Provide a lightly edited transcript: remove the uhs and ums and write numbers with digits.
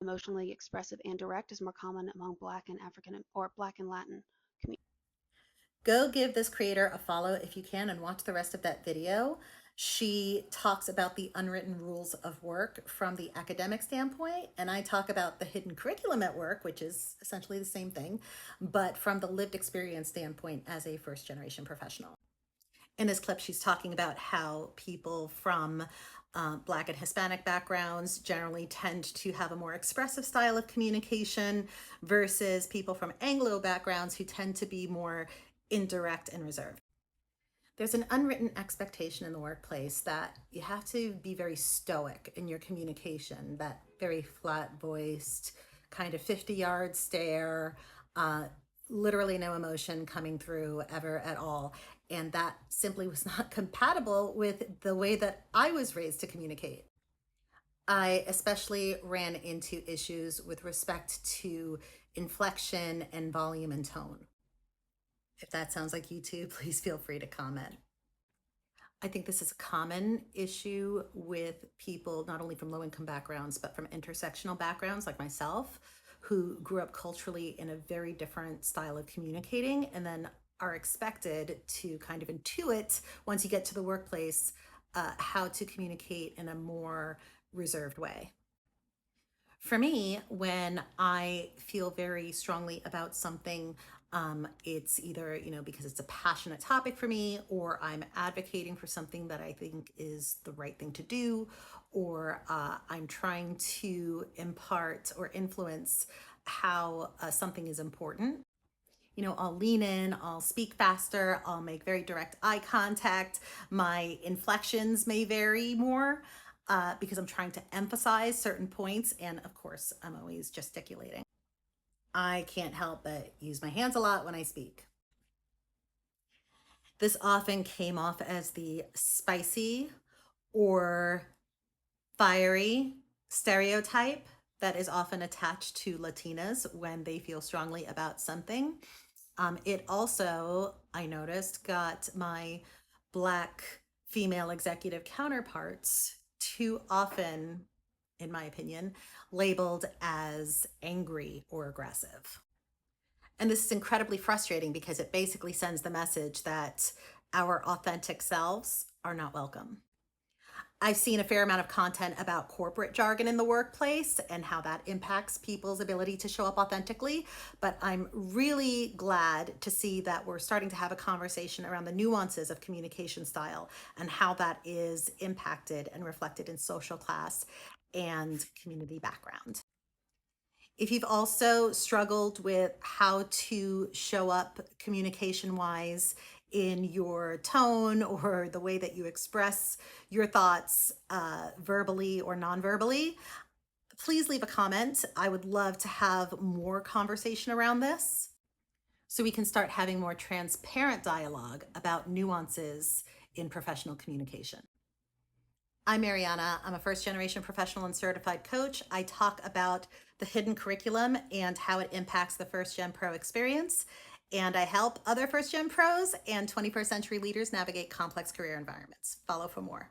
emotionally expressive and direct is more common among Black and African or Black and Latin communities. Go give this creator a follow if you can and watch the rest of that video. She talks about the unwritten rules of work from the academic standpoint, and I talk about the hidden curriculum at work, which is essentially the same thing, but from the lived experience standpoint as a first generation professional. In this clip, she's talking about how people from Black and Hispanic backgrounds generally tend to have a more expressive style of communication versus people from Anglo backgrounds who tend to be more indirect and reserved. There's an unwritten expectation in the workplace that you have to be very stoic in your communication, that very flat voiced, kind of 50-yard stare, uh, literally no emotion coming through ever at all. And that simply was not compatible with the way that I was raised to communicate. I especially ran into issues with respect to inflection and volume and tone. If that sounds like you too, please feel free to comment. I think this is a common issue with people not only from low income backgrounds, but from intersectional backgrounds like myself, who grew up culturally in a very different style of communicating and then are expected to kind of intuit once you get to the workplace how to communicate in a more reserved way. For me, when I feel very strongly about something, it's either, because it's a passionate topic for me, or I'm advocating for something that I think is the right thing to do, or I'm trying to impart or influence how something is important. I'll lean in, I'll speak faster, I'll make very direct eye contact. My inflections may vary more because I'm trying to emphasize certain points. And of course, I'm always gesticulating. I can't help but use my hands a lot when I speak. This often came off as the spicy or fiery stereotype that is often attached to Latinas when they feel strongly about something. It also, I noticed, got my Black female executive counterparts too often, in my opinion, labeled as angry or aggressive. And this is incredibly frustrating because it basically sends the message that our authentic selves are not welcome. I've seen a fair amount of content about corporate jargon in the workplace and how that impacts people's ability to show up authentically. But I'm really glad to see that we're starting to have a conversation around the nuances of communication style and how that is impacted and reflected in social class and community background. If you've also struggled with how to show up communication wise in your tone or the way that you express your thoughts verbally or non-verbally, please leave a comment. I would love to have more conversation around this so we can start having more transparent dialogue about nuances in professional communication. I'm Mariana. I'm a first generation professional and certified coach. I talk about the hidden curriculum and how it impacts the first gen pro experience. And I help other first gen pros and 21st century leaders navigate complex career environments. Follow for more.